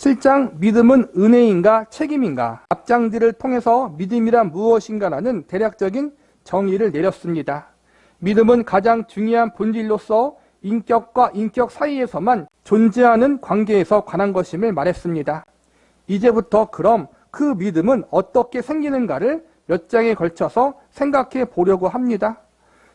7장 믿음은 은혜인가 책임인가? 앞장들을 통해서 믿음이란 무엇인가라는 대략적인 정의를 내렸습니다. 믿음은 가장 중요한 본질로서 인격과 인격 사이에서만 존재하는 관계에서 관한 것임을 말했습니다. 이제부터 그럼 그 믿음은 어떻게 생기는가를 몇 장에 걸쳐서 생각해 보려고 합니다.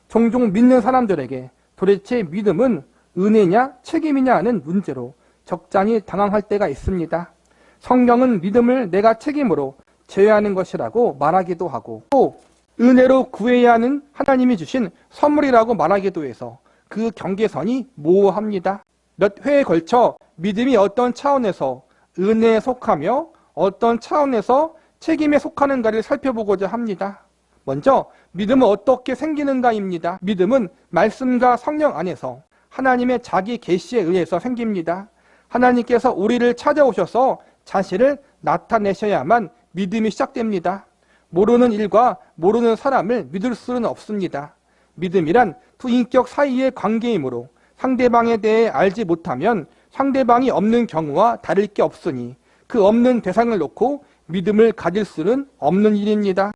종종 믿는 사람들에게 도대체 믿음은 은혜냐 책임이냐 하는 문제로 적잖이 당황할 때가 있습니다. 성경은 믿음을 내가 책임으로 제외하는 것이라고 말하기도 하고, 또 은혜로 구해야 하는 하나님이 주신 선물이라고 말하기도 해서 그 경계선이 모호합니다. 몇 회에 걸쳐 믿음이 어떤 차원에서 은혜에 속하며 어떤 차원에서 책임에 속하는가를 살펴보고자 합니다. 먼저 믿음은 어떻게 생기는가입니다. 믿음은 말씀과 성령 안에서 하나님의 자기 계시에 의해서 생깁니다. 하나님께서 우리를 찾아오셔서 자신을 나타내셔야만 믿음이 시작됩니다. 모르는 일과 모르는 사람을 믿을 수는 없습니다. 믿음이란 두 인격 사이의 관계이므로 상대방에 대해 알지 못하면 상대방이 없는 경우와 다를 게 없으니 그 없는 대상을 놓고 믿음을 가질 수는 없는 일입니다.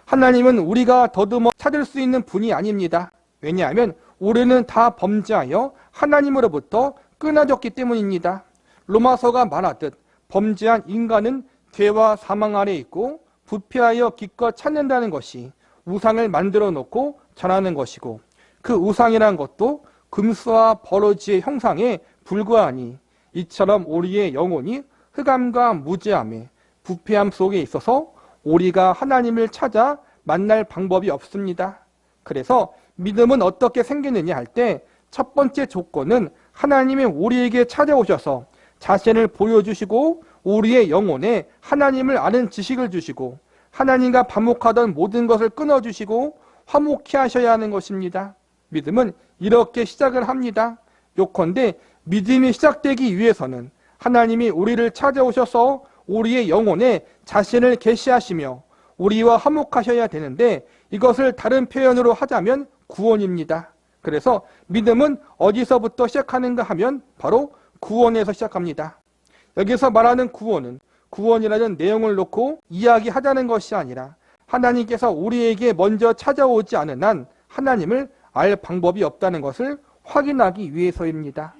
하나님은 우리가 더듬어 찾을 수 있는 분이 아닙니다. 왜냐하면 우리는 다 범죄하여 하나님으로부터 끊어졌기 때문입니다. 로마서가 말하듯 범죄한 인간은 죄와 사망 아래 있고 부패하여 기껏 찾는다는 것이 우상을 만들어 놓고 전하는 것이고, 그 우상이란 것도 금수와 버러지의 형상에 불과하니 이처럼 우리의 영혼이 흑암과 무죄함에 부패함 속에 있어서 우리가 하나님을 찾아 만날 방법이 없습니다. 그래서 믿음은 어떻게 생기느냐 할 때 첫 번째 조건은 하나님이 우리에게 찾아오셔서 자신을 보여주시고 우리의 영혼에 하나님을 아는 지식을 주시고 하나님과 반목하던 모든 것을 끊어주시고 화목케 하셔야 하는 것입니다. 믿음은 이렇게 시작을 합니다. 요컨대 믿음이 시작되기 위해서는 하나님이 우리를 찾아오셔서 우리의 영혼에 자신을 계시하시며 우리와 화목하셔야 되는데, 이것을 다른 표현으로 하자면 구원입니다. 그래서 믿음은 어디서부터 시작하는가 하면 바로 구원에서 시작합니다. 여기서 말하는 구원은 구원이라는 내용을 놓고 이야기하자는 것이 아니라 하나님께서 우리에게 먼저 찾아오지 않은 한 하나님을 알 방법이 없다는 것을 확인하기 위해서입니다.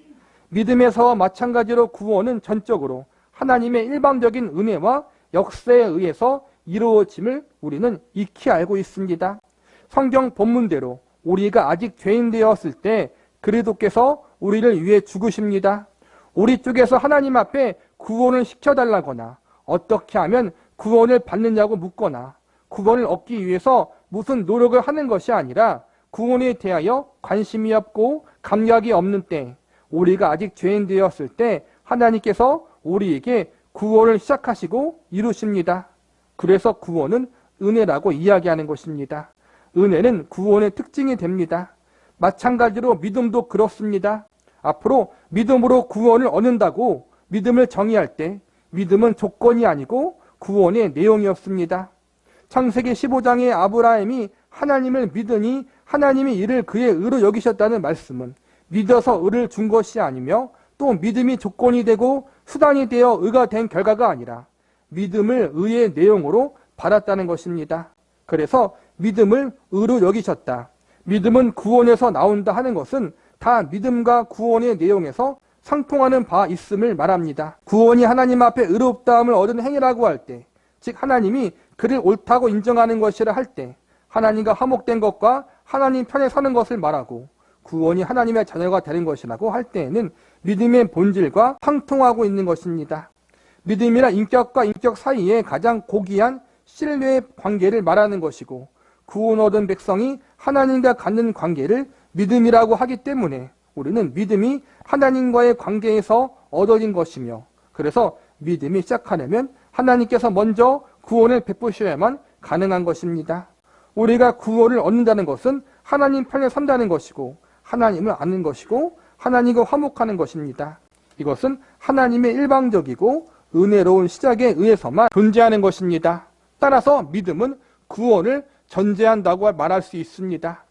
믿음에서와 마찬가지로 구원은 전적으로 하나님의 일방적인 은혜와 역사에 의해서 이루어짐을 우리는 익히 알고 있습니다. 성경 본문대로 우리가 아직 죄인 되었을 때 그리스도께서 우리를 위해 죽으십니다. 우리 쪽에서 하나님 앞에 구원을 시켜달라거나 어떻게 하면 구원을 받느냐고 묻거나 구원을 얻기 위해서 무슨 노력을 하는 것이 아니라 구원에 대하여 관심이 없고 감각이 없는 때, 우리가 아직 죄인 되었을 때 하나님께서 우리에게 구원을 시작하시고 이루십니다. 그래서 구원은 은혜라고 이야기하는 것입니다. 은혜는 구원의 특징이 됩니다. 마찬가지로 믿음도 그렇습니다. 앞으로 믿음으로 구원을 얻는다고 믿음을 정의할 때 믿음은 조건이 아니고 구원의 내용이었습니다. 창세기 15장의 아브라함이 하나님을 믿으니 하나님이 이를 그의 의로 여기셨다는 말씀은 믿어서 의를 준 것이 아니며 또 믿음이 조건이 되고 수단이 되어 의가 된 결과가 아니라 믿음을 의의 내용으로 받았다는 것입니다. 그래서 믿음을 의로 여기셨다, 믿음은 구원에서 나온다 하는 것은 다 믿음과 구원의 내용에서 상통하는 바 있음을 말합니다. 구원이 하나님 앞에 의롭다함을 얻은 행위라고 할 때, 즉 하나님이 그를 옳다고 인정하는 것이라 할 때 하나님과 화목된 것과 하나님 편에 서는 것을 말하고, 구원이 하나님의 자녀가 되는 것이라고 할 때에는 믿음의 본질과 상통하고 있는 것입니다. 믿음이란 인격과 인격 사이에 가장 고귀한 신뢰의 관계를 말하는 것이고, 구원 얻은 백성이 하나님과 갖는 관계를 믿음이라고 하기 때문에 우리는 믿음이 하나님과의 관계에서 얻어진 것이며, 그래서 믿음이 시작하려면 하나님께서 먼저 구원을 베푸셔야만 가능한 것입니다. 우리가 구원을 얻는다는 것은 하나님 편에 선다는 것이고 하나님을 아는 것이고 하나님과 화목하는 것입니다. 이것은 하나님의 일방적이고 은혜로운 시작에 의해서만 존재하는 것입니다. 따라서 믿음은 구원을 전제한다고 말할 수 있습니다.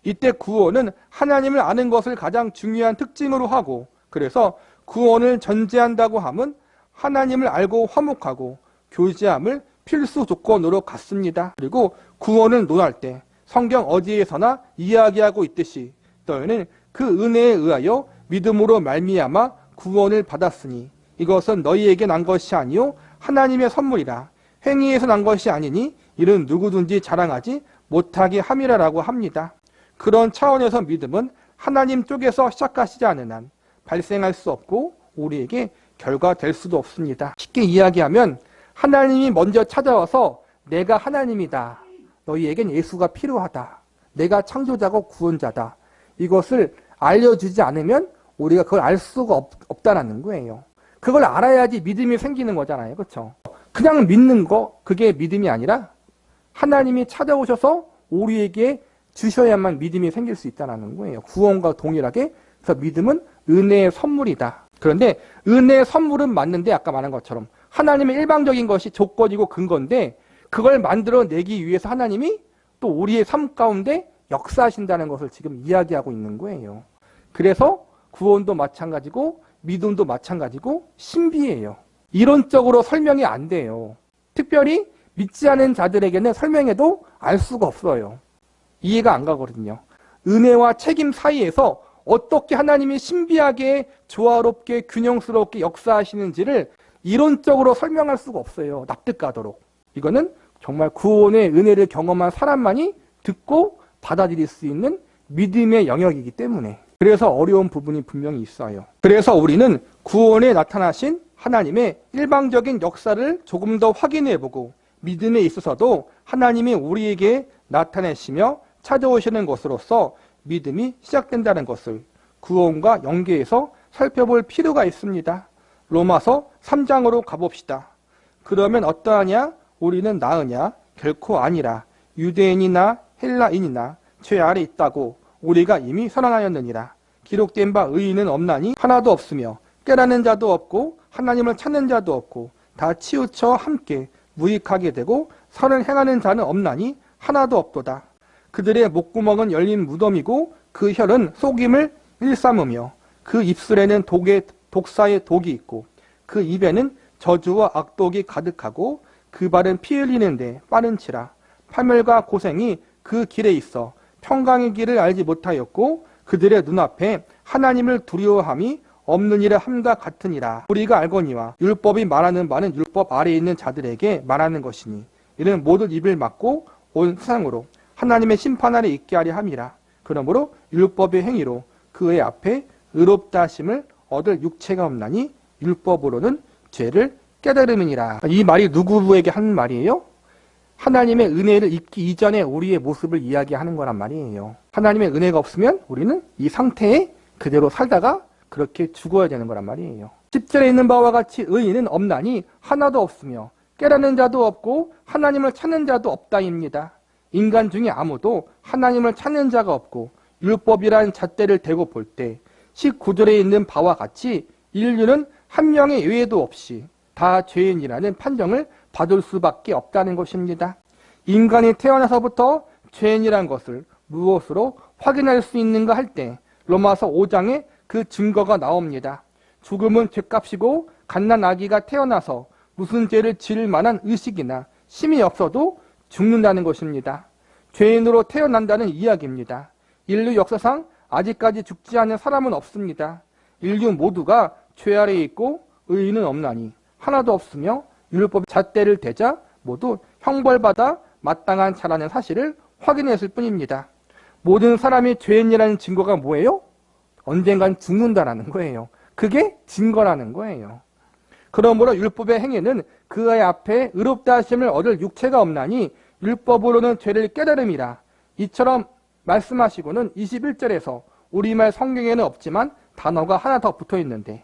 이때 구원은 하나님을 아는 것을 가장 중요한 특징으로 하고, 그래서 구원을 전제한다고 함은 하나님을 알고 화목하고 교제함을 필수 조건으로 갖습니다. 그리고 구원을 논할 때 성경 어디에서나 이야기하고 있듯이 너희는 그 은혜에 의하여 믿음으로 말미암아 구원을 받았으니 이것은 너희에게 난 것이 아니요 하나님의 선물이라. 행위에서 난 것이 아니니 이는 누구든지 자랑하지 못하게 함이라라고 합니다. 그런 차원에서 믿음은 하나님 쪽에서 시작하시지 않은 한 발생할 수 없고 우리에게 결과될 수도 없습니다. 쉽게 이야기하면 하나님이 먼저 찾아와서 내가 하나님이다. 너희에겐 예수가 필요하다. 내가 창조자고 구원자다. 이것을 알려주지 않으면 우리가 그걸 알 수가 없다는 거예요. 그걸 알아야지 믿음이 생기는 거잖아요. 그렇죠? 그냥 믿는 거 그게 믿음이 아니라 하나님이 찾아오셔서 우리에게 주셔야만 믿음이 생길 수 있다는 거예요. 구원과 동일하게. 그래서 믿음은 은혜의 선물이다. 그런데 은혜의 선물은 맞는데 아까 말한 것처럼 하나님의 일방적인 것이 조건이고 근거인데 그걸 만들어내기 위해서 하나님이 또 우리의 삶 가운데 역사하신다는 것을 지금 이야기하고 있는 거예요. 그래서 구원도 마찬가지고 믿음도 마찬가지고 신비해요. 이론적으로 설명이 안 돼요. 특별히 믿지 않은 자들에게는 설명해도 알 수가 없어요. 이해가 안 가거든요. 은혜와 책임 사이에서 어떻게 하나님이 신비하게 조화롭게 균형스럽게 역사하시는지를 이론적으로 설명할 수가 없어요. 납득가도록. 이거는 정말 구원의 은혜를 경험한 사람만이 듣고 받아들일 수 있는 믿음의 영역이기 때문에 그래서 어려운 부분이 분명히 있어요. 그래서 우리는 구원에 나타나신 하나님의 일방적인 역사를 조금 더 확인해보고 믿음에 있어서도 하나님이 우리에게 나타내시며 찾아오시는 것으로서 믿음이 시작된다는 것을 구원과 연계해서 살펴볼 필요가 있습니다. 로마서 3장으로 가봅시다. 그러면 어떠하냐? 우리는 나으냐? 결코 아니라. 유대인이나 헬라인이나 죄 아래 있다고 우리가 이미 선언하였느니라. 기록된 바 의인은 없나니 하나도 없으며 깨닫는 자도 없고 하나님을 찾는 자도 없고 다 치우쳐 함께 무익하게 되고 선을 행하는 자는 없나니 하나도 없도다. 그들의 목구멍은 열린 무덤이고 그 혀는 속임을 일삼으며 그 입술에는 독사의 독이 있고 그 입에는 저주와 악독이 가득하고 그 발은 피 흘리는데 빠른치라. 파멸과 고생이 그 길에 있어 평강의 길을 알지 못하였고 그들의 눈앞에 하나님을 두려워함이 없는 일에 함과 같으니라. 우리가 알거니와 율법이 말하는 바는 율법 아래에 있는 자들에게 말하는 것이니 이는 모두 입을 막고 온 세상으로 하나님의 심판 아래 있게 하려 함이라. 그러므로 율법의 행위로 그의 앞에 의롭다 하심을 얻을 육체가 없나니 율법으로는 죄를 깨달음이니라. 이 말이 누구에게 한 말이에요? 하나님의 은혜를 입기 이전에 우리의 모습을 이야기하는 거란 말이에요. 하나님의 은혜가 없으면 우리는 이 상태에 그대로 살다가 그렇게 죽어야 되는 거란 말이에요. 10절에 있는 바와 같이 의인은 없나니 하나도 없으며 깨닫는 자도 없고 하나님을 찾는 자도 없다입니다. 인간 중에 아무도 하나님을 찾는 자가 없고 율법이란 잣대를 대고 볼 때 19절에 있는 바와 같이 인류는 한 명의 예외도 없이 다 죄인이라는 판정을 받을 수밖에 없다는 것입니다. 인간이 태어나서부터 죄인이란 것을 무엇으로 확인할 수 있는가 할 때 로마서 5장에 그 증거가 나옵니다. 죽음은 죄값이고 갓난 아기가 태어나서 무슨 죄를 지을 만한 의식이나 힘이 없어도 죽는다는 것입니다. 죄인으로 태어난다는 이야기입니다. 인류 역사상 아직까지 죽지 않은 사람은 없습니다. 인류 모두가 죄 아래에 있고 의인은 없나니 하나도 없으며 율법 잣대를 대자 모두 형벌받아 마땅한 자라는 사실을 확인했을 뿐입니다. 모든 사람이 죄인이라는 증거가 뭐예요? 언젠간 죽는다라는 거예요. 그게 증거라는 거예요. 그러므로 율법의 행위는 그의 앞에 의롭다 하심을 얻을 육체가 없나니 율법으로는 죄를 깨달음이라. 이처럼 말씀하시고는 21절에서 우리말 성경에는 없지만 단어가 하나 더 붙어 있는데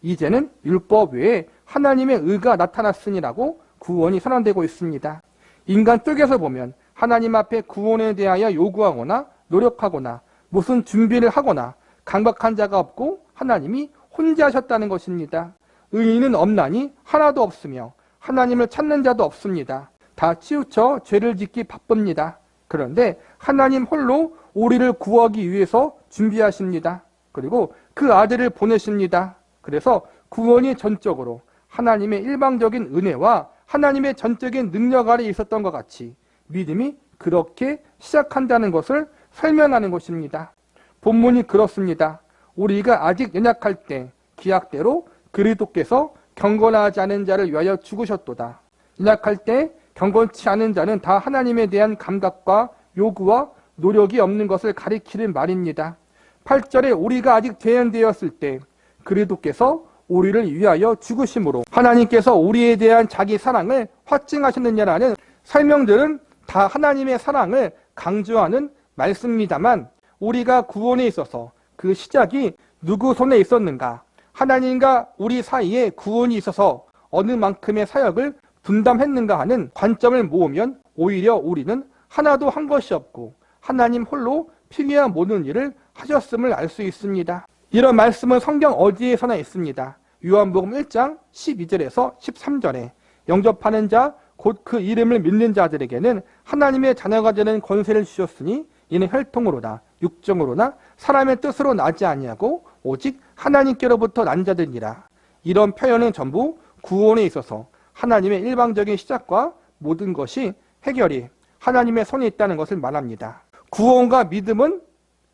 이제는 율법 외에 하나님의 의가 나타났으니라고 구원이 선언되고 있습니다. 인간 쪽에서 보면 하나님 앞에 구원에 대하여 요구하거나 노력하거나 무슨 준비를 하거나 강박한 자가 없고 하나님이 혼자 하셨다는 것입니다. 의인은 없나니 하나도 없으며 하나님을 찾는 자도 없습니다. 다 치우쳐 죄를 짓기 바쁩니다. 그런데 하나님 홀로 우리를 구하기 위해서 준비하십니다. 그리고 그 아들을 보내십니다. 그래서 구원이 전적으로 하나님의 일방적인 은혜와 하나님의 전적인 능력 아래 있었던 것 같이 믿음이 그렇게 시작한다는 것을 설명하는 것입니다. 본문이 그렇습니다. 우리가 아직 연약할 때 기약대로 그리스도께서 경건하지 않은 자를 위하여 죽으셨도다. 연약할 때 경건치 않은 자는 다 하나님에 대한 감각과 요구와 노력이 없는 것을 가리키는 말입니다. 8절에 우리가 아직 죄인되었을 때 그리스도께서 우리를 위하여 죽으심으로 하나님께서 우리에 대한 자기 사랑을 확증하셨느냐라는 설명들은 다 하나님의 사랑을 강조하는 말씀입니다만 우리가 구원에 있어서 그 시작이 누구 손에 있었는가? 하나님과 우리 사이에 구원이 있어서 어느 만큼의 사역을 분담했는가 하는 관점을 모으면 오히려 우리는 하나도 한 것이 없고 하나님 홀로 필요한 모든 일을 하셨음을 알 수 있습니다. 이런 말씀은 성경 어디에서나 있습니다. 요한복음 1장 12절에서 13절에 영접하는 자 곧 그 이름을 믿는 자들에게는 하나님의 자녀가 되는 권세를 주셨으니 이는 혈통으로나 육정으로나 사람의 뜻으로 나지 아니하고 오직 하나님께로부터 난 자들이라. 이런 표현은 전부 구원에 있어서 하나님의 일방적인 시작과 모든 것이 해결이 하나님의 손에 있다는 것을 말합니다. 구원과 믿음은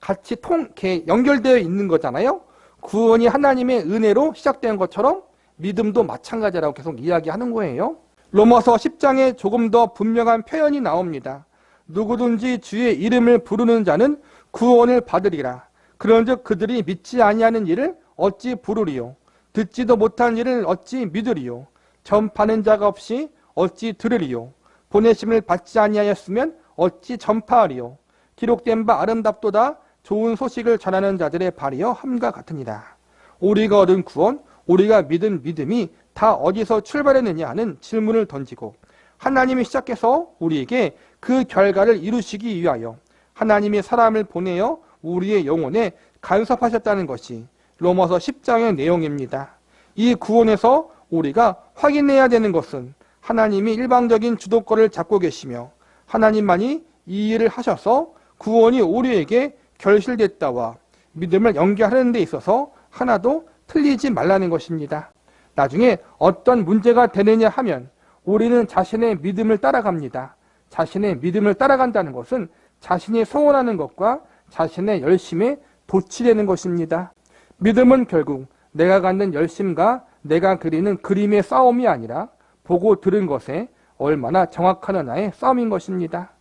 같이 연결되어 있는 거잖아요. 구원이 하나님의 은혜로 시작된 것처럼 믿음도 마찬가지라고 계속 이야기하는 거예요. 로마서 10장에 조금 더 분명한 표현이 나옵니다. 누구든지 주의 이름을 부르는 자는 구원을 받으리라. 그런즉 그들이 믿지 아니하는 일을 어찌 부르리요? 듣지도 못한 일을 어찌 믿으리요? 전파하는 자가 없이 어찌 들으리요? 보내심을 받지 아니하였으면 어찌 전파하리요? 기록된 바 아름답도다 좋은 소식을 전하는 자들의 발이여 함과 같으니라. 우리가 얻은 구원, 우리가 믿은 믿음이 다 어디서 출발했느냐 하는 질문을 던지고 하나님이 시작해서 우리에게 그 결과를 이루시기 위하여 하나님이 사람을 보내어 우리의 영혼에 간섭하셨다는 것이 로마서 10장의 내용입니다. 이 구원에서 우리가 확인해야 되는 것은 하나님이 일방적인 주도권을 잡고 계시며 하나님만이 이 일을 하셔서 구원이 우리에게 결실됐다와 믿음을 연결하는 데 있어서 하나도 틀리지 말라는 것입니다. 나중에 어떤 문제가 되느냐 하면 우리는 자신의 믿음을 따라갑니다. 자신의 믿음을 따라간다는 것은 자신이 소원하는 것과 자신의 열심에 도취되는 것입니다. 믿음은 결국 내가 갖는 열심과 내가 그리는 그림의 싸움이 아니라 보고 들은 것에 얼마나 정확하느냐의 싸움인 것입니다.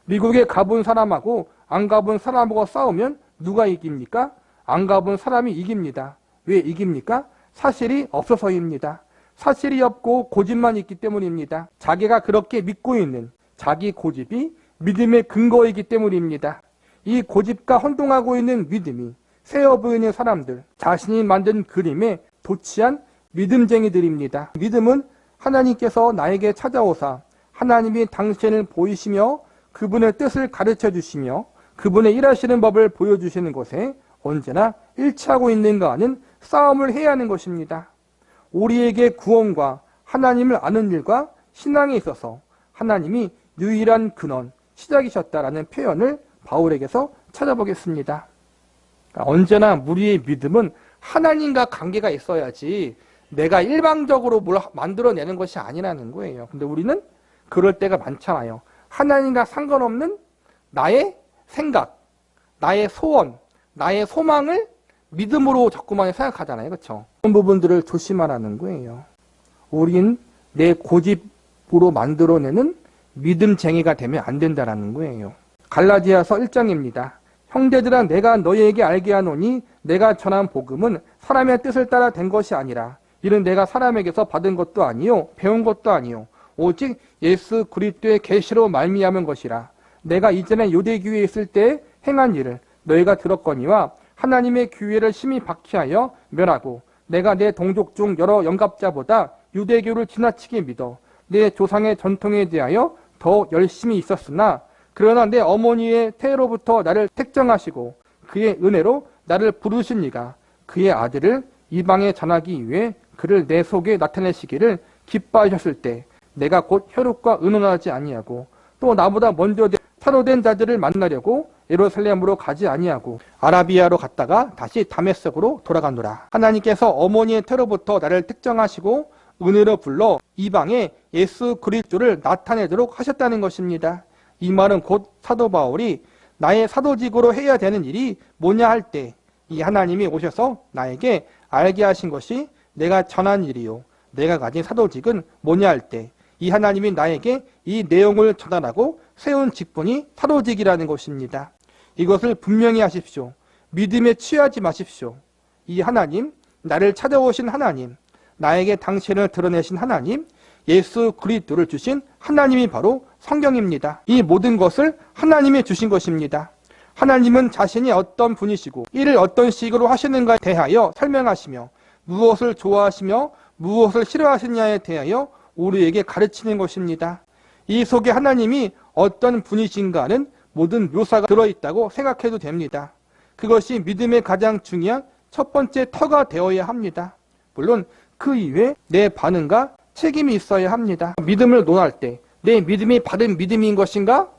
미국에 가본 사람하고 안 가본 사람하고 싸우면 누가 이깁니까? 안 가본 사람이 이깁니다. 왜 이깁니까? 사실이 없어서입니다. 사실이 없고 고집만 있기 때문입니다. 자기가 그렇게 믿고 있는 자기 고집이 믿음의 근거이기 때문입니다. 이 고집과 혼동하고 있는 믿음이 세어 보이는 사람들, 자신이 만든 그림에 도취한 믿음쟁이들입니다. 믿음은 하나님께서 나에게 찾아오사 하나님이 당신을 보이시며 그분의 뜻을 가르쳐 주시며 그분의 일하시는 법을 보여주시는 것에 언제나 일치하고 있는가 하는 싸움을 해야 하는 것입니다. 우리에게 구원과 하나님을 아는 일과 신앙에 있어서 하나님이 유일한 근원, 시작이셨다라는 표현을 바울에게서 찾아보겠습니다. 언제나 우리의 믿음은 하나님과 관계가 있어야지 내가 일방적으로 뭘 만들어내는 것이 아니라는 거예요. 근데 우리는 그럴 때가 많잖아요. 하나님과 상관없는 나의 생각, 나의 소원, 나의 소망을 믿음으로 자꾸만 생각하잖아요. 그렇죠? 그런 부분들을 조심하라는 거예요. 우린 내 고집으로 만들어내는 믿음쟁이가 되면 안 된다는 거예요. 갈라디아서 1장입니다. 형제들아 내가 너희에게 알게 하노니 내가 전한 복음은 사람의 뜻을 따라 된 것이 아니라 이는 내가 사람에게서 받은 것도 아니요 배운 것도 아니요 오직 예수 그리스도의 계시로 말미암은 것이라. 내가 이전에 유대교회에 있을 때 행한 일을 너희가 들었거니와 하나님의 교회를 심히 박해하여 멸하고 내가 내 동족 중 여러 영갑자보다 유대교를 지나치게 믿어 내 조상의 전통에 대하여 더 열심히 있었으나 그러나 내 어머니의 태로부터 나를 택정하시고 그의 은혜로 나를 부르신 이가 그의 아들을 이방에 전하기 위해 그를 내 속에 나타내시기를 기뻐하셨을 때 내가 곧 혈육과 의논하지 아니하고 또 나보다 먼저 사로된 자들을 만나려고 예루살렘으로 가지 아니하고 아라비아로 갔다가 다시 다메섹으로 돌아가노라. 하나님께서 어머니의 태로부터 나를 특정하시고 은혜로 불러 이방에 예수 그리스도를 나타내도록 하셨다는 것입니다. 이 말은 곧 사도 바울이 나의 사도직으로 해야 되는 일이 뭐냐 할 때 이 하나님이 오셔서 나에게 알게 하신 것이 내가 전한 일이요 내가 가진 사도직은 뭐냐 할 때 이 하나님이 나에게 이 내용을 전달하고 세운 직분이 사도직이라는 것입니다. 이것을 분명히 하십시오. 믿음에 취하지 마십시오. 이 하나님, 나를 찾아오신 하나님, 나에게 당신을 드러내신 하나님, 예수 그리스도를 주신 하나님이 바로 성경입니다. 이 모든 것을 하나님이 주신 것입니다. 하나님은 자신이 어떤 분이시고 이를 어떤 식으로 하시는가에 대하여 설명하시며 무엇을 좋아하시며 무엇을 싫어하시냐에 대하여 우리에게 가르치는 것입니다. 이 속에 하나님이 어떤 분이신가는 모든 묘사가 들어있다고 생각해도 됩니다. 그것이 믿음의 가장 중요한 첫 번째 터가 되어야 합니다. 물론 그 이외에 내 반응과 책임이 있어야 합니다. 믿음을 논할 때 내 믿음이 바른 믿음인 것인가?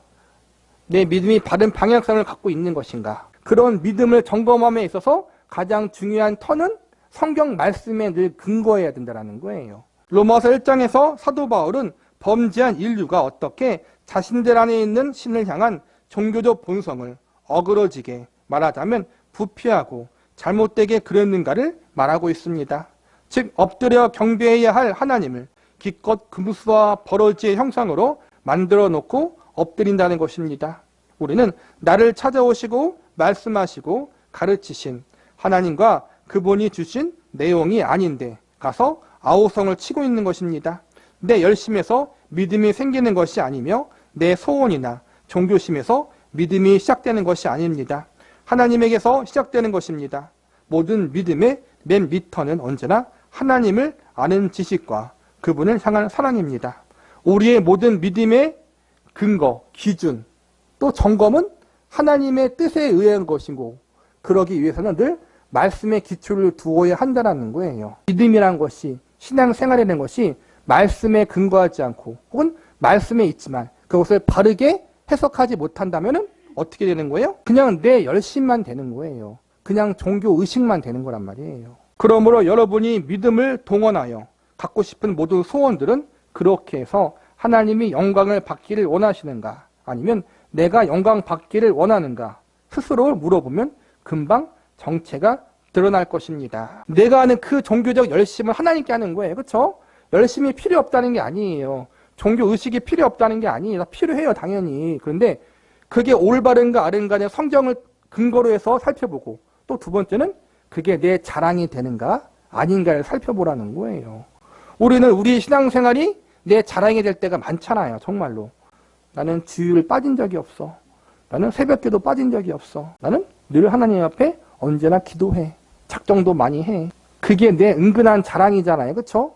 내 믿음이 바른 방향성을 갖고 있는 것인가? 그런 믿음을 점검함에 있어서 가장 중요한 터는 성경 말씀에 늘 근거해야 된다는 거예요. 로마서 1장에서 사도 바울은 범죄한 인류가 어떻게 자신들 안에 있는 신을 향한 종교적 본성을 어그러지게 말하자면 부패하고 잘못되게 그렸는가를 말하고 있습니다. 즉 엎드려 경배해야 할 하나님을 기껏 금수와 버러지의 형상으로 만들어 놓고 엎드린다는 것입니다. 우리는 나를 찾아오시고 말씀하시고 가르치신 하나님과 그분이 주신 내용이 아닌데 가서 아우성을 치고 있는 것입니다. 내 열심에서 믿음이 생기는 것이 아니며 내 소원이나 종교심에서 믿음이 시작되는 것이 아닙니다. 하나님에게서 시작되는 것입니다. 모든 믿음의 맨 밑터는 언제나 하나님을 아는 지식과 그분을 향한 사랑입니다. 우리의 모든 믿음의 근거, 기준, 또 점검은 하나님의 뜻에 의한 것이고 그러기 위해서는 늘 말씀의 기초를 두어야 한다는 거예요. 믿음이란 것이 신앙생활이라는 것이 말씀에 근거하지 않고 혹은 말씀에 있지만 그것을 바르게 해석하지 못한다면 어떻게 되는 거예요? 그냥 내 열심만 되는 거예요. 그냥 종교 의식만 되는 거란 말이에요. 그러므로 여러분이 믿음을 동원하여 갖고 싶은 모든 소원들은 그렇게 해서 하나님이 영광을 받기를 원하시는가 아니면 내가 영광 받기를 원하는가 스스로 물어보면 금방 정체가 드러날 것입니다. 내가 하는 그 종교적 열심을 하나님께 하는 거예요. 그렇죠? 열심이 필요 없다는 게 아니에요. 종교 의식이 필요 없다는 게 아니에요. 필요해요, 당연히. 그런데 그게 올바른가 아른가는 성경을 근거로 해서 살펴보고 또 두 번째는 그게 내 자랑이 되는가 아닌가를 살펴보라는 거예요. 우리는 우리 신앙생활이 내 자랑이 될 때가 많잖아요. 정말로. 나는 주일을 빠진 적이 없어. 나는 새벽기도 빠진 적이 없어. 나는 늘 하나님 앞에 언제나 기도해. 작정도 많이 해. 그게 내 은근한 자랑이잖아요. 그렇죠?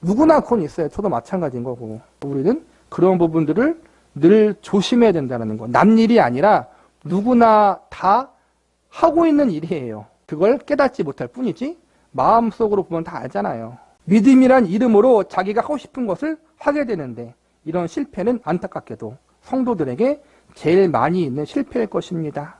누구나 그건 있어요. 저도 마찬가지인 거고. 우리는 그런 부분들을 늘 조심해야 된다는 거. 남 일이 아니라 누구나 다 하고 있는 일이에요. 그걸 깨닫지 못할 뿐이지 마음속으로 보면 다 알잖아요. 믿음이란 이름으로 자기가 하고 싶은 것을 하게 되는데 이런 실패는 안타깝게도 성도들에게 제일 많이 있는 실패일 것입니다.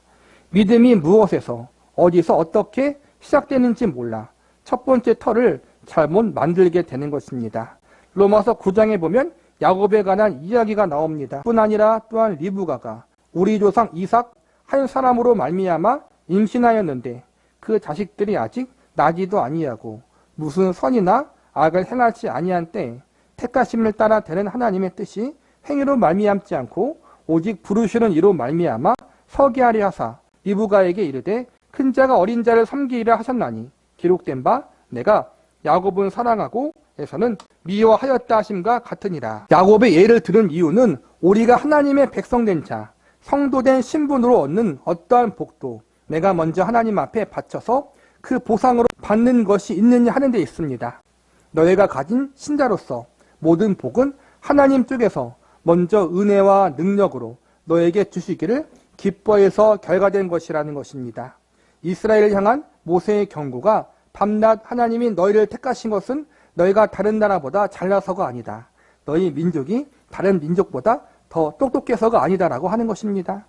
믿음이 무엇에서 어디서 어떻게 시작되는지 몰라 첫 번째 터를 잘못 만들게 되는 것입니다. 로마서 9장에 보면 야곱에 관한 이야기가 나옵니다. 뿐 아니라 또한 리브가가 우리 조상 이삭 한 사람으로 말미암아 임신하였는데 그 자식들이 아직 나지도 아니하고 무슨 선이나 악을 행하지 아니한 때 택하심을 따라 되는 하나님의 뜻이 행위로 말미암지 않고 오직 부르시는 이로 말미암아 서게 하려 하사 리브가에게 이르되 큰 자가 어린 자를 섬기리라 하셨나니 기록된 바 내가 야곱은 사랑하고 에서는 미워하였다 하심과 같으니라. 야곱의 예를 들은 이유는 우리가 하나님의 백성된 자, 성도된 신분으로 얻는 어떠한 복도 내가 먼저 하나님 앞에 바쳐서 그 보상으로 받는 것이 있느냐 하는 데 있습니다. 너희가 가진 신자로서 모든 복은 하나님 쪽에서 먼저 은혜와 능력으로 너에게 주시기를 기뻐해서 결과된 것이라는 것입니다. 이스라엘을 향한 모세의 경고가 밤낮 하나님이 너희를 택하신 것은 너희가 다른 나라보다 잘나서가 아니다. 너희 민족이 다른 민족보다 더 똑똑해서가 아니다라고 하는 것입니다.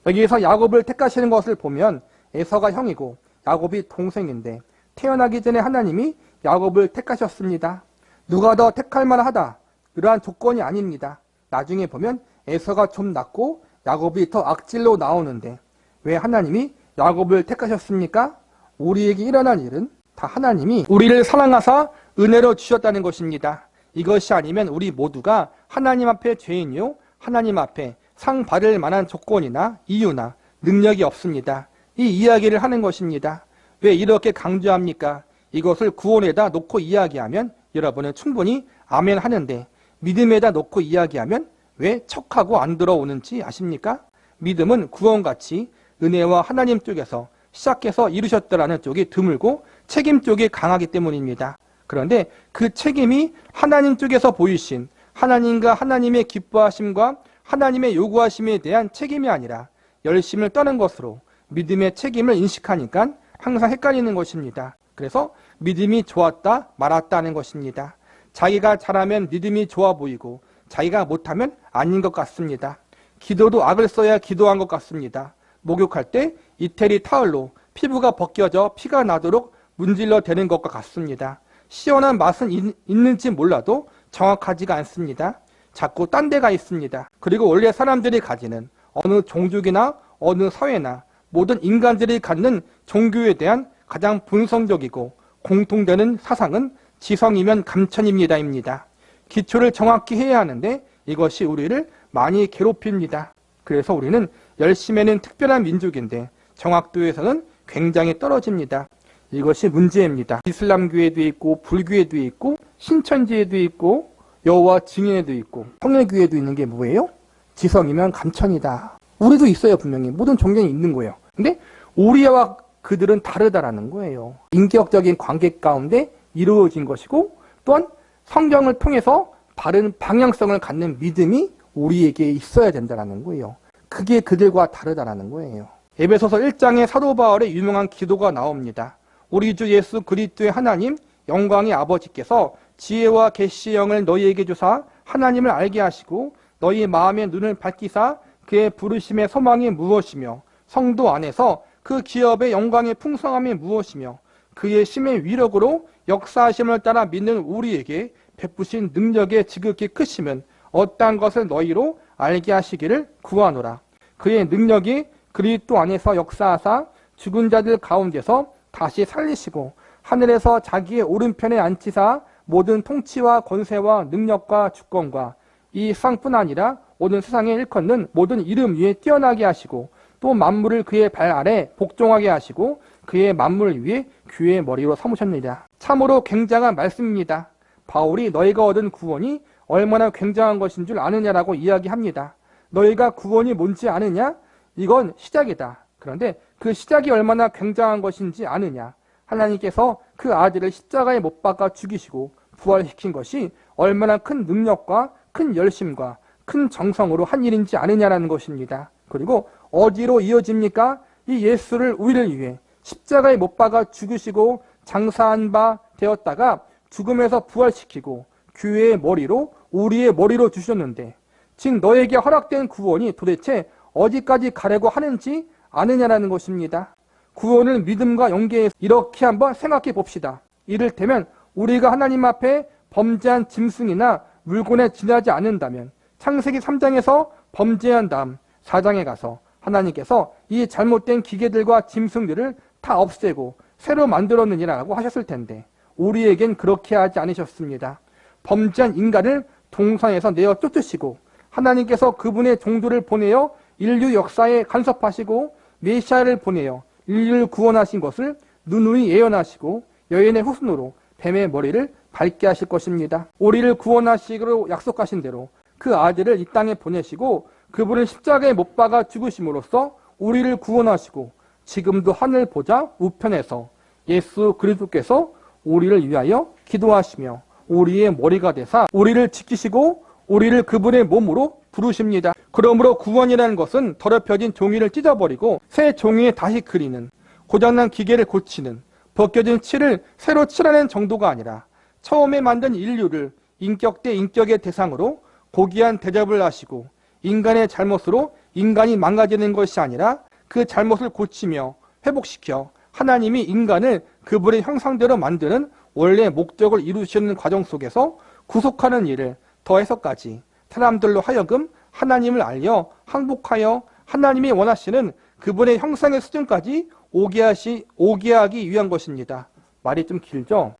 여기에서 야곱을 택하시는 것을 보면 에서가 형이고 야곱이 동생인데 태어나기 전에 하나님이 야곱을 택하셨습니다. 누가 더 택할 만하다. 그러한 조건이 아닙니다. 나중에 보면 에서가 좀 낫고 야곱이 더 악질로 나오는데 왜 하나님이 야곱을 택하셨습니까? 우리에게 일어난 일은 다 하나님이 우리를 사랑하사 은혜로 주셨다는 것입니다. 이것이 아니면 우리 모두가 하나님 앞에 죄인이요 하나님 앞에 상 받을 만한 조건이나 이유나 능력이 없습니다. 이 이야기를 하는 것입니다. 왜 이렇게 강조합니까? 이것을 구원에다 놓고 이야기하면 여러분은 충분히 아멘 하는데 믿음에다 놓고 이야기하면 왜 척하고 안 들어오는지 아십니까? 믿음은 구원같이 은혜와 하나님 쪽에서 시작해서 이루셨다라는 쪽이 드물고 책임 쪽이 강하기 때문입니다. 그런데 그 책임이 하나님 쪽에서 보이신 하나님과 하나님의 기뻐하심과 하나님의 요구하심에 대한 책임이 아니라 열심을 떠는 것으로 믿음의 책임을 인식하니까 항상 헷갈리는 것입니다. 그래서 믿음이 좋았다 말았다 하는 것입니다. 자기가 잘하면 믿음이 좋아 보이고 자기가 못하면 아닌 것 같습니다. 기도도 악을 써야 기도한 것 같습니다. 목욕할 때 이태리 타월로 피부가 벗겨져 피가 나도록 문질러 대는 것과 같습니다. 시원한 맛은 있는지 몰라도 정확하지가 않습니다. 자꾸 딴 데가 있습니다. 그리고 원래 사람들이 가지는 어느 종족이나 어느 사회나 모든 인간들이 갖는 종교에 대한 가장 본성적이고 공통되는 사상은 지성이면 감천입니다입니다. 기초를 정확히 해야 하는데 이것이 우리를 많이 괴롭힙니다. 그래서 우리는 열심에는 특별한 민족인데 정확도에서는 굉장히 떨어집니다. 이것이 문제입니다. 이슬람교에도 있고 불교에도 있고 신천지에도 있고 여호와 증인에도 있고 성례교에도 있는 게 뭐예요? 지성이면 감천이다. 우리도 있어요. 분명히 모든 종교는 있는 거예요. 근데 우리와 그들은 다르다라는 거예요. 인격적인 관계 가운데 이루어진 것이고 또한 성경을 통해서 바른 방향성을 갖는 믿음이 우리에게 있어야 된다는 거예요. 그게 그들과 다르다라는 거예요. 에베소서 1장에 사도 바울의 유명한 기도가 나옵니다. 우리 주 예수 그리스도의 하나님 영광의 아버지께서 지혜와 계시의 영을 너희에게 주사 하나님을 알게 하시고 너희 마음의 눈을 밝히사 그의 부르심의 소망이 무엇이며 성도 안에서 그 기업의 영광의 풍성함이 무엇이며 그의 심의 위력으로 역사하심을 따라 믿는 우리에게 베푸신 능력의 지극히 크심은 어떠한 것을 너희로 알게 하시기를 구하노라. 그의 능력이 그리스도 안에서 역사하사 죽은 자들 가운데서 다시 살리시고 하늘에서 자기의 오른편에 앉히사 모든 통치와 권세와 능력과 주권과 이 세상뿐 아니라 모든 세상에 일컫는 모든 이름 위에 뛰어나게 하시고 또 만물을 그의 발 아래 복종하게 하시고 그의 만물 위에 귀의 머리로 삼으셨느니라. 참으로 굉장한 말씀입니다. 바울이 너희가 얻은 구원이 얼마나 굉장한 것인 줄 아느냐라고 이야기합니다. 너희가 구원이 뭔지 아느냐? 이건 시작이다. 그런데 그 시작이 얼마나 굉장한 것인지 아느냐? 하나님께서 그 아들을 십자가에 못 박아 죽이시고 부활시킨 것이 얼마나 큰 능력과 큰 열심과 큰 정성으로 한 일인지 아느냐라는 것입니다. 그리고 어디로 이어집니까? 이 예수를 우리를 위해 십자가에 못 박아 죽으시고 장사한 바 되었다가 죽음에서 부활시키고 교회의 머리로 우리의 머리로 주셨는데 즉 너에게 허락된 구원이 도대체 어디까지 가려고 하는지 아느냐라는 것입니다. 구원을 믿음과 연계해서 이렇게 한번 생각해 봅시다. 이를테면 우리가 하나님 앞에 범죄한 짐승이나 물건에 지나지 않는다면 창세기 3장에서 범죄한 다음 4장에 가서 하나님께서 이 잘못된 기계들과 짐승들을 다 없애고 새로 만들었느니라고 하셨을 텐데 우리에겐 그렇게 하지 않으셨습니다. 범죄한 인간을 동산에서 내어 쫓으시고 하나님께서 그분의 종들을 보내어 인류 역사에 간섭하시고 메시아를 보내어 인류를 구원하신 것을 누누이 예언하시고 여인의 후손으로 뱀의 머리를 밟게 하실 것입니다. 우리를 구원하시기로 약속하신 대로 그 아들을 이 땅에 보내시고 그분을 십자가에 못 박아 죽으심으로써 우리를 구원하시고 지금도 하늘 보좌 우편에서 예수 그리스도께서 우리를 위하여 기도하시며 우리의 머리가 되사 우리를 지키시고 우리를 그분의 몸으로 부르십니다. 그러므로 구원이라는 것은 더럽혀진 종이를 찢어버리고 새 종이에 다시 그리는, 고장난 기계를 고치는, 벗겨진 칠을 새로 칠하는 정도가 아니라 처음에 만든 인류를 인격 대 인격의 대상으로 고귀한 대접을 하시고 인간의 잘못으로 인간이 망가지는 것이 아니라 그 잘못을 고치며 회복시켜 하나님이 인간을 그분의 형상대로 만드는 원래 목적을 이루시는 과정 속에서 구속하는 일을 더해서까지 사람들로 하여금 하나님을 알려 항복하여 하나님이 원하시는 그분의 형상의 수준까지 오게 하기 위한 것입니다. 말이 좀 길죠?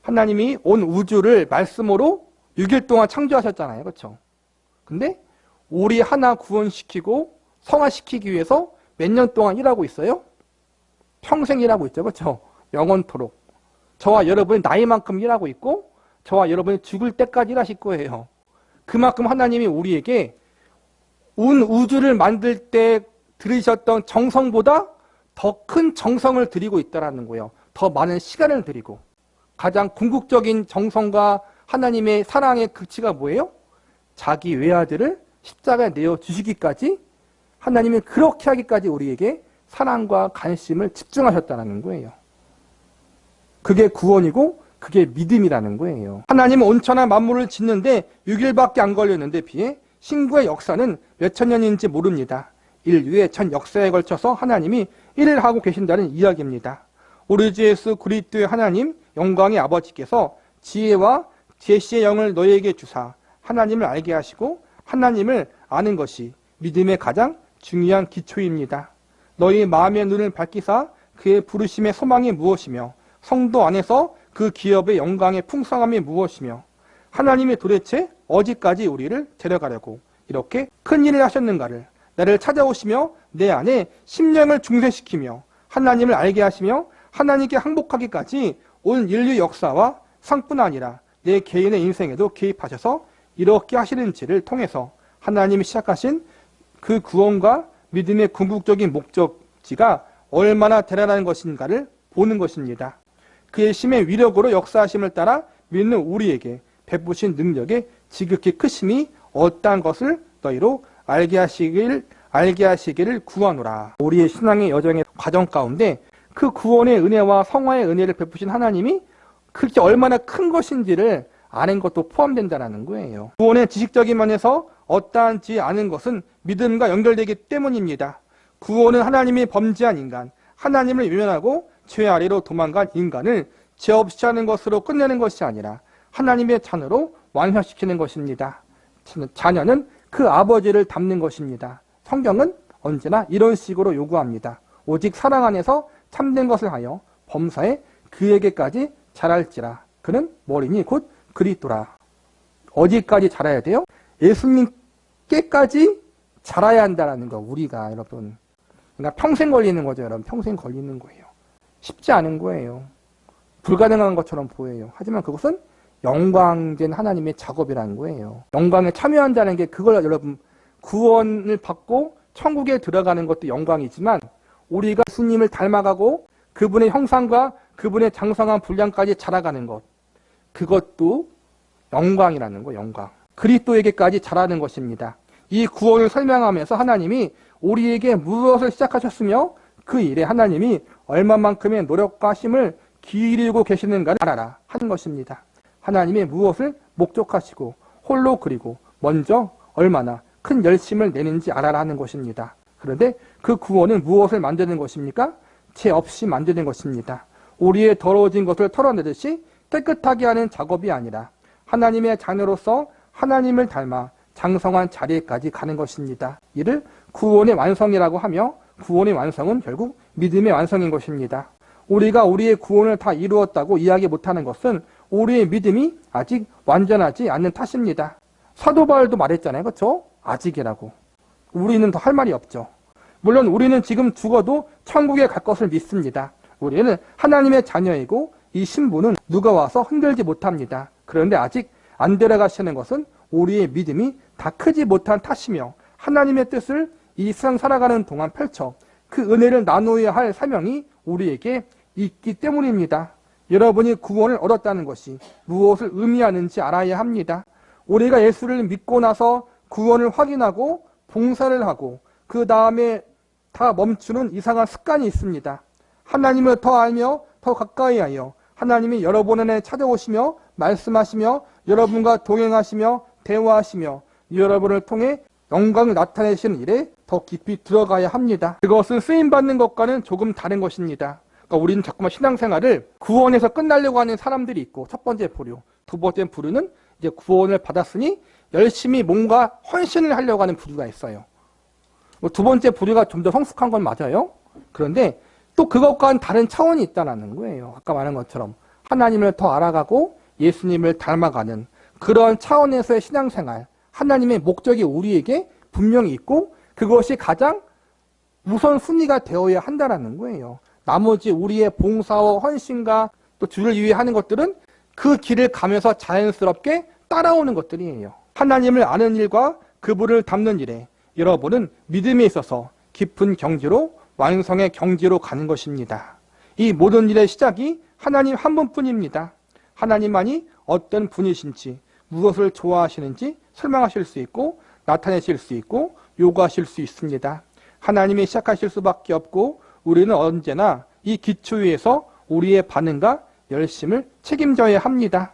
하나님이 온 우주를 말씀으로 6일 동안 창조하셨잖아요. 그렇죠? 근데 우리 하나 구원시키고 성화시키기 위해서 몇 년 동안 일하고 있어요? 평생 일하고 있죠. 그렇죠? 영원토록. 저와 여러분이 나이만큼 일하고 있고 저와 여러분이 죽을 때까지 일하실 거예요. 그만큼 하나님이 우리에게 온 우주를 만들 때 들이셨던 정성보다 더 큰 정성을 들이고 있다는 거예요. 더 많은 시간을 들이고. 가장 궁극적인 정성과 하나님의 사랑의 극치가 뭐예요? 자기 외아들을 십자가에 내어주시기까지 하나님이 그렇게 하기까지 우리에게 사랑과 관심을 집중하셨다는 거예요. 그게 구원이고 그게 믿음이라는 거예요. 하나님은 온천한 만물을 짓는데 6일밖에 안 걸렸는데 비해 신구의 역사는 몇천 년인지 모릅니다. 인류의 전 역사에 걸쳐서 하나님이 일을 하고 계신다는 이야기입니다. 우리 주 예수 그리스도의 하나님 영광의 아버지께서 지혜와 계시의 영을 너희에게 주사 하나님을 알게 하시고 하나님을 아는 것이 믿음의 가장 중요한 기초입니다. 너희 마음의 눈을 밝히사 그의 부르심의 소망이 무엇이며 성도 안에서 그 기업의 영광의 풍성함이 무엇이며 하나님이 도대체 어디까지 우리를 데려가려고 이렇게 큰 일을 하셨는가를 나를 찾아오시며 내 안에 심령을 중생시키며 하나님을 알게 하시며 하나님께 항복하기까지 온 인류 역사와 상뿐 아니라 내 개인의 인생에도 개입하셔서 이렇게 하시는지를 통해서 하나님이 시작하신 그 구원과 믿음의 궁극적인 목적지가 얼마나 대단한 것인가를 보는 것입니다. 그의 심의 위력으로 역사하심을 따라 믿는 우리에게 베푸신 능력의 지극히 크심이 어떠한 것을 너희로 알게 하시기를 구하노라. 우리의 신앙의 여정의 과정 가운데 그 구원의 은혜와 성화의 은혜를 베푸신 하나님이 그게 얼마나 큰 것인지를 아는 것도 포함된다는 거예요. 구원의 지식적인 면에서 어떠한지 아는 것은 믿음과 연결되기 때문입니다. 구원은 하나님이 범죄한 인간, 하나님을 외면하고 죄 아래로 도망간 인간을 죄 없이 하는 것으로 끝내는 것이 아니라 하나님의 자녀로 완성시키는 것입니다. 자녀는 그 아버지를 닮는 것입니다. 성경은 언제나 이런 식으로 요구합니다. 오직 사랑 안에서 참된 것을 하여 범사에 그에게까지 자랄지라. 그는 머리니 곧 그리스도라. 어디까지 자라야 돼요? 예수님께까지 자라야 한다는 거. 우리가 여러분. 그러니까 평생 걸리는 거죠. 여러분. 평생 걸리는 거예요. 쉽지 않은 거예요. 불가능한 것처럼 보여요. 하지만 그것은 영광된 하나님의 작업이라는 거예요. 영광에 참여한다는 게 그걸 여러분 구원을 받고 천국에 들어가는 것도 영광이지만 우리가 예수님을 닮아가고 그분의 형상과 그분의 장성한 분량까지 자라가는 것, 그것도 영광이라는 거. 영광. 그리스도에게까지 자라는 것입니다. 이 구원을 설명하면서 하나님이 우리에게 무엇을 시작하셨으며 그 일에 하나님이 얼마만큼의 노력과 힘을 기울이고 계시는가를 알아라 하는 것입니다. 하나님이 무엇을 목적하시고 홀로 그리고 먼저 얼마나 큰 열심을 내는지 알아라 하는 것입니다. 그런데 그 구원은 무엇을 만드는 것입니까? 죄 없이 만드는 것입니다. 우리의 더러워진 것을 털어내듯이 깨끗하게 하는 작업이 아니라 하나님의 자녀로서 하나님을 닮아 장성한 자리에까지 가는 것입니다. 이를 구원의 완성이라고 하며 구원의 완성은 결국 믿음의 완성인 것입니다. 우리가 우리의 구원을 다 이루었다고 이야기 못하는 것은 우리의 믿음이 아직 완전하지 않는 탓입니다. 사도 바울도 말했잖아요. 그렇죠? 아직이라고. 우리는 더 할 말이 없죠. 물론 우리는 지금 죽어도 천국에 갈 것을 믿습니다. 우리는 하나님의 자녀이고 이 신분은 누가 와서 흔들지 못합니다. 그런데 아직 안 데려가시는 것은 우리의 믿음이 다 크지 못한 탓이며 하나님의 뜻을 이 세상 살아가는 동안 펼쳐 그 은혜를 나누어야 할 사명이 우리에게 있기 때문입니다. 여러분이 구원을 얻었다는 것이 무엇을 의미하는지 알아야 합니다. 우리가 예수를 믿고 나서 구원을 확인하고 봉사를 하고 그 다음에 다 멈추는 이상한 습관이 있습니다. 하나님을 더 알며 더 가까이 하여 하나님이 여러분 안에 찾아오시며 말씀하시며 여러분과 동행하시며 대화하시며 여러분을 통해 영광을 나타내시는 일에 더 깊이 들어가야 합니다. 그것은 쓰임받는 것과는 조금 다른 것입니다. 그러니까 우리는 자꾸만 신앙생활을 구원에서 끝나려고 하는 사람들이 있고, 첫 번째 부류. 두 번째 부류는 이제 구원을 받았으니 열심히 뭔가 헌신을 하려고 하는 부류가 있어요. 두 번째 부류가 좀 더 성숙한 건 맞아요. 그런데 또 그것과는 다른 차원이 있다는 거예요. 아까 말한 것처럼 하나님을 더 알아가고 예수님을 닮아가는 그런 차원에서의 신앙생활, 하나님의 목적이 우리에게 분명히 있고 그것이 가장 우선순위가 되어야 한다는 거예요. 나머지 우리의 봉사와 헌신과 또 주를 위해 하는 것들은 그 길을 가면서 자연스럽게 따라오는 것들이에요. 하나님을 아는 일과 그분을 닮는 일에 여러분은 믿음에 있어서 깊은 경지로 완성의 경지로 가는 것입니다. 이 모든 일의 시작이 하나님 한 분뿐입니다. 하나님만이 어떤 분이신지 무엇을 좋아하시는지 설명하실 수 있고 나타내실 수 있고 요구하실 수 있습니다. 하나님이 시작하실 수밖에 없고 우리는 언제나 이 기초 위에서 우리의 반응과 열심을 책임져야 합니다.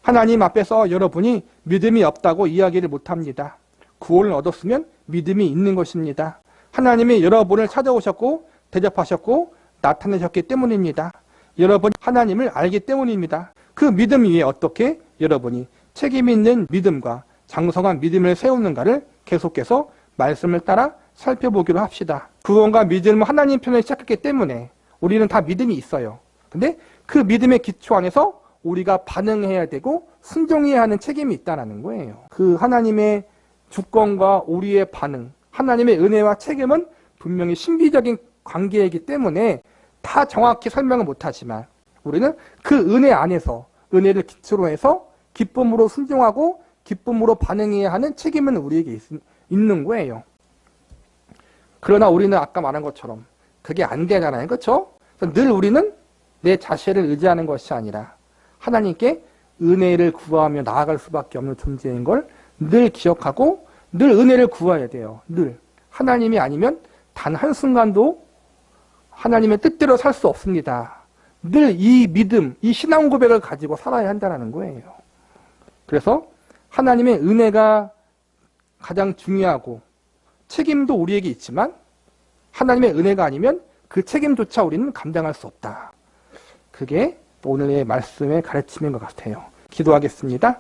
하나님 앞에서 여러분이 믿음이 없다고 이야기를 못합니다. 구원을 얻었으면 믿음이 있는 것입니다. 하나님이 여러분을 찾아오셨고 대접하셨고 나타내셨기 때문입니다. 여러분이 하나님을 알기 때문입니다. 그 믿음 위에 어떻게 여러분이 책임 있는 믿음과 장성한 믿음을 세우는가를 계속해서 말씀을 따라 살펴보기로 합시다. 구원과 믿음은 하나님 편에 시작했기 때문에 우리는 다 믿음이 있어요. 근데 그 믿음의 기초 안에서 우리가 반응해야 되고 순종해야 하는 책임이 있다는 거예요. 그 하나님의 주권과 우리의 반응, 하나님의 은혜와 책임은 분명히 신비적인 관계이기 때문에 다 정확히 설명은 못하지만 우리는 그 은혜 안에서 은혜를 기초로 해서 기쁨으로 순종하고 기쁨으로 반응해야 하는 책임은 우리에게 있는 거예요. 그러나 우리는 아까 말한 것처럼 그게 안 되잖아요. 그렇죠? 늘 우리는 내 자신을 의지하는 것이 아니라 하나님께 은혜를 구하며 나아갈 수밖에 없는 존재인 걸 늘 기억하고 늘 은혜를 구해야 돼요. 늘. 하나님이 아니면 단 한순간도 하나님의 뜻대로 살 수 없습니다. 늘 이 믿음, 이 신앙 고백을 가지고 살아야 한다는 거예요. 그래서 하나님의 은혜가 가장 중요하고 책임도 우리에게 있지만 하나님의 은혜가 아니면 그 책임조차 우리는 감당할 수 없다. 그게 오늘의 말씀의 가르침인 것 같아요. 기도하겠습니다.